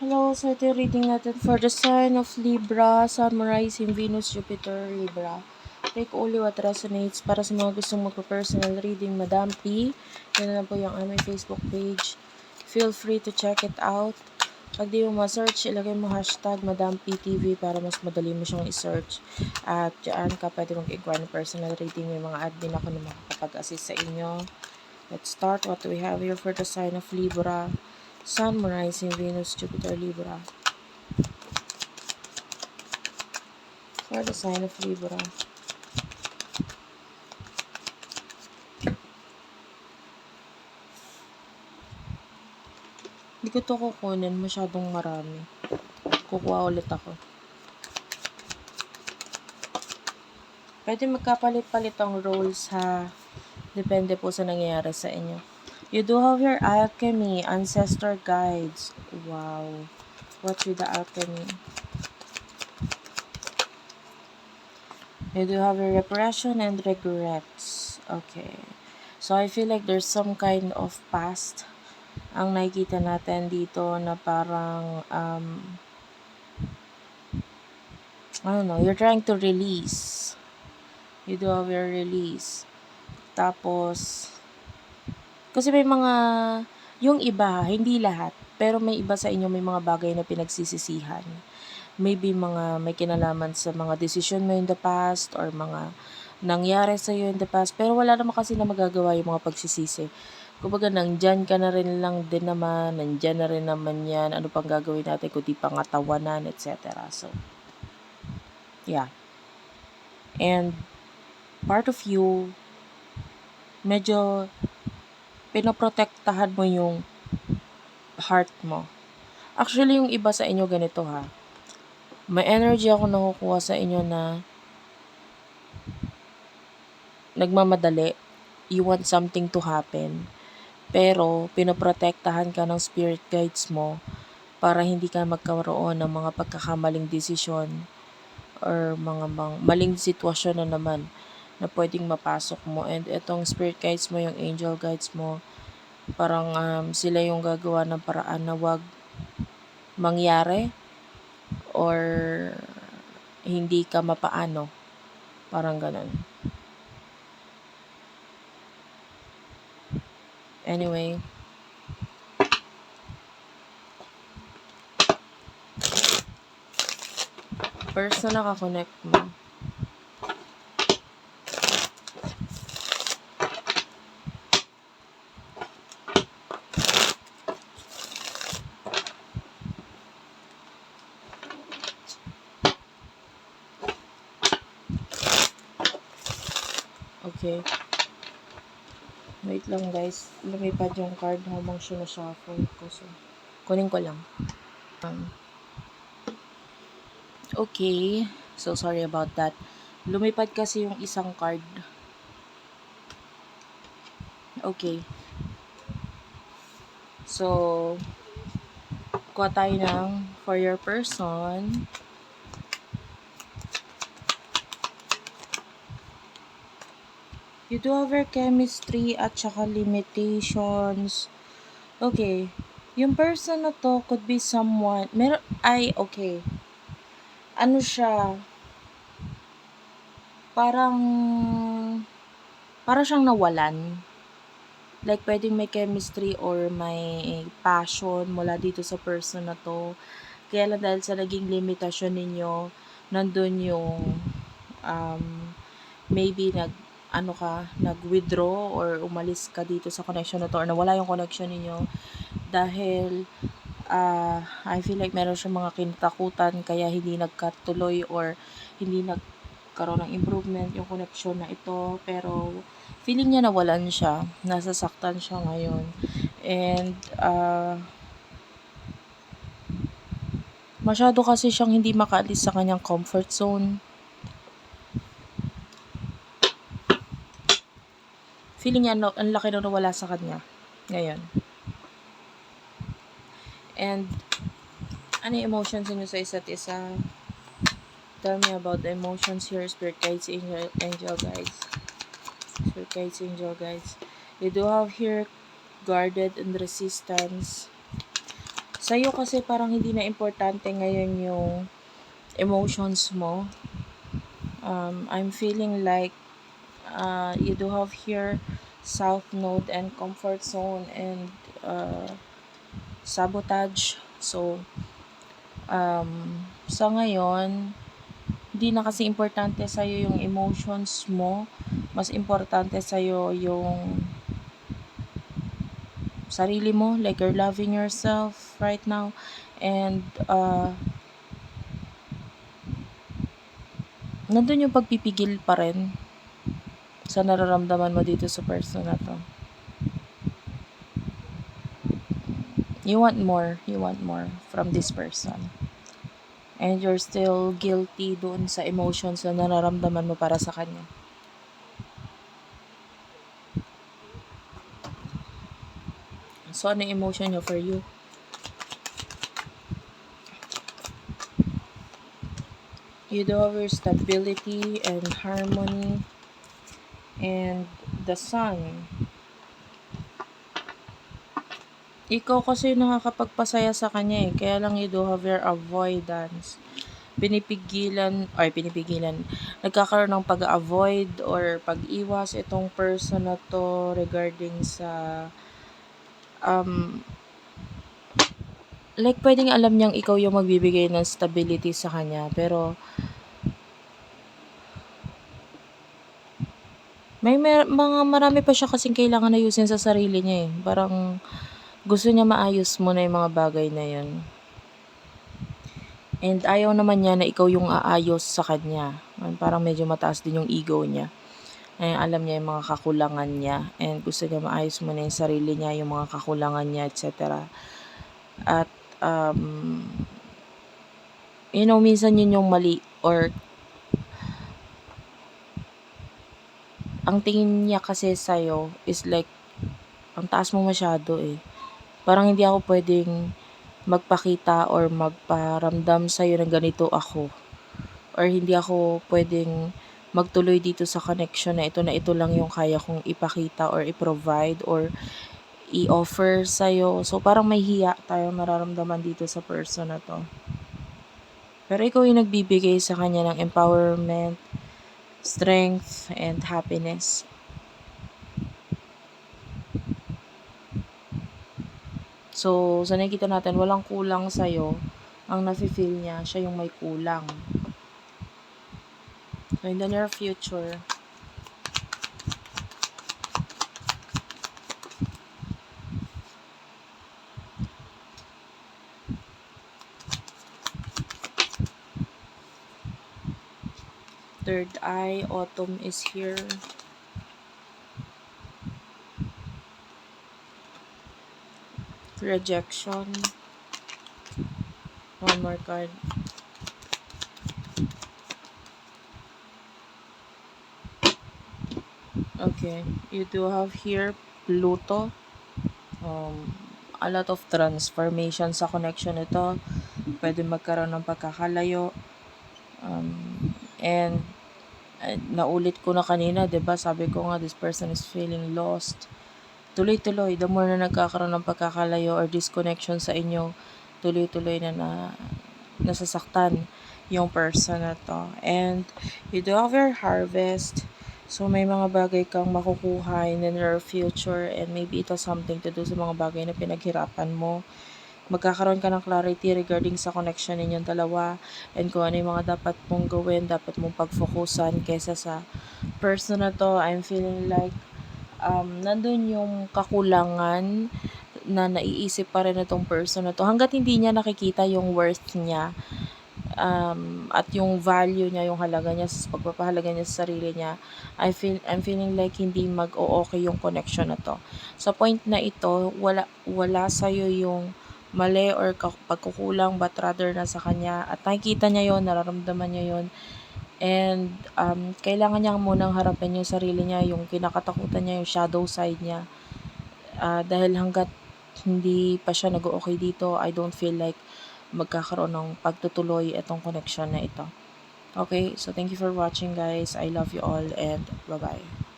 Hello, so ito yung reading natin for the sign of Libra, Sun, Rising, Venus, Jupiter, Libra. Take only what resonates. Para sa mga gustong magpa-personal reading, Madam P, yun na po yung aming Facebook page. Feel free to check it out. Pag di mo ma-search, ilagay mo hashtag Madam PTV para mas madali mo siyang i-search. At dyan ka pwede mag-inquire ng personal reading. May mga admin ako na makakapag-assist sa inyo. Let's start. What do we have here for the sign of Libra? Sun, Rising, Venus, Jupiter, Libra. For the sign of Libra. Hindi ko to kukunin. Masyadong marami. Kukuha ulit ako. Pwede magkapalit-palit ang roles ha. Depende po sa nangyayari sa inyo. You do have your alchemy, ancestor guides. Wow. What's with the alchemy? You do have your repression and regrets. Okay. So, I feel like there's some kind of past ang nakikita natin dito na parang, I don't know, you're trying to release. You do have your release. Tapos, kasi may mga, yung iba, hindi lahat, pero may iba sa inyo may mga bagay na pinagsisisihan. Maybe may kinalaman sa mga decision mo in the past or mga nangyari sa iyo in the past. Pero wala naman kasi na magagawa yung mga pagsisisi. Kumbaga, nandyan ka na rin lang din naman, nandyan na rin naman yan. Ano pang gagawin natin kundi pangatawanan, etc. So, yeah. And part of you, medyo pinoprotektahan mo yung heart mo. Actually, yung iba sa inyo ganito ha. May energy ako nakukuha sa inyo na nagmamadali. You want something to happen. Pero, pinoprotektahan ka ng spirit guides mo para hindi ka magkaroon ng mga pagkakamaling desisyon or mga maling sitwasyon na naman na pwedeng mapasok mo. And etong spirit guides mo, yung angel guides mo, parang sila yung gagawa ng paraan na wag mangyari or hindi ka mapaano. Parang ganun. Anyway, first na nakakonect mo. Okay. Wait lang guys. Lumipad yung card habang sinashuffle ko. So, kunin ko lang. Okay. So, sorry about that. Lumipad kasi yung isang card. Okay. So, kuha tayo ng for your person. You do have your chemistry at saka limitations. Okay. Yung person na to could be someone, okay. Ano siya, parang siyang nawalan. Like, pwedeng may chemistry or may passion mula dito sa person na to. Kaya lang dahil sa naging limitasyon ninyo, nandun yung, maybe nag-withdraw or umalis ka dito sa connection na to or nawala yung connection ninyo dahil I feel like meron siyang mga kinatakutan kaya hindi nagkatuloy or hindi nagkaroon ng improvement yung connection na ito. Pero feeling niya nawalan siya, nasasaktan siya ngayon, and masyado kasi siyang hindi makaalis sa kanyang comfort zone. Feeling niya ang laki na nawala sa kanya ngayon. And ano yung emotions niyo sa isa't isa? Tell me about the emotions here, spirit guides, angel guides. Spirit guides, angel guides. You do have here guarded and resistance. Sa'yo kasi parang hindi na importante ngayon yung emotions mo. I'm feeling like you do have here South Node and comfort zone and sabotage. So, sa ngayon, hindi na kasi importante sa'yo yung emotions mo. Mas importante sa'yo yung sarili mo, like you're loving yourself right now. And nandun yung pagpipigil pa rin sa nararamdaman mo dito sa person na to. You want more from this person. And you're still guilty doon sa emotions na nararamdaman mo para sa kanya. So, ano yung emotion niya for you? You do have your stability and harmony and the sun. Ikaw kasi yung nakakapagpasaya sa kanya eh. Kaya lang you do have your avoidance. Pinipigilan, nagkakaroon ng pag-avoid or pag-iwas itong person na to regarding sa like pwedeng alam niyang ikaw yung magbibigay ng stability sa kanya, pero mga marami pa siya kasing kailangan ayusin sa sarili niya eh. Parang gusto niya maayos mo na yung mga bagay na yun. And ayaw naman niya na ikaw yung aayos sa kanya. Parang medyo mataas din yung ego niya. Alam niya yung mga kakulangan niya. And gusto niya maayos mo na yung sarili niya, yung mga kakulangan niya, etc. At, minsan yun yung mali. Or, ang tingin niya kasi sa'yo is like, ang taas mo masyado eh. Parang hindi ako pwedeng magpakita or magparamdam sa'yo na ganito ako. Or hindi ako pwedeng magtuloy dito sa connection na ito lang yung kaya kong ipakita or i-provide or i-offer sa'yo. So, parang may hiya tayong nararamdaman dito sa person na to. Pero ikaw yung nagbibigay sa kanya ng empowerment, strength, and happiness. So, sa nakikita natin, walang kulang sa'yo. Ang nafe-feel niya, siya yung may kulang. So, in the near future, third eye, autumn is here. Rejection. One more card. Okay, you do have here Pluto. A lot of transformation sa connection nito. Pwede magkaroon ng pagkakalayo. And naulit ko na kanina, 'di ba? Sabi ko nga this person is feeling lost. Tuloy-tuloy, the more na nagkakaroon ng pagkakalayo or disconnection sa inyo, tuloy-tuloy na nasasaktan yung person na to. And you do have your harvest. So, may mga bagay kang makukuha in the near future and maybe ito something to do sa mga bagay na pinaghirapan mo. Magkakaroon ka ng clarity regarding sa connection ninyong dalawa and kung ano yung mga dapat mong gawin, dapat mong pagfokusan kesa sa person na to. I'm feeling like nandun yung kakulangan na naiisip pa rin itong person na to hanggat hindi niya nakikita yung worth niya at yung value niya, yung halaga niya, pagpapahalaga niya sa sarili niya. I'm feeling like hindi mag-o-okay yung connection na to. Sa point na ito, wala sa'yo yung mali or pagkukulang, but rather na sa kanya at nakikita niya yon, nararamdaman niya yon. And kailangan niya munang harapin yung sarili niya, yung kinakatakutan niya, yung shadow side niya. Dahil hanggat hindi pa siya nag-okay dito, I don't feel like magkakaroon ng pagtutuloy itong connection na ito. Okay, so thank you for watching guys. I love you all and bye-bye.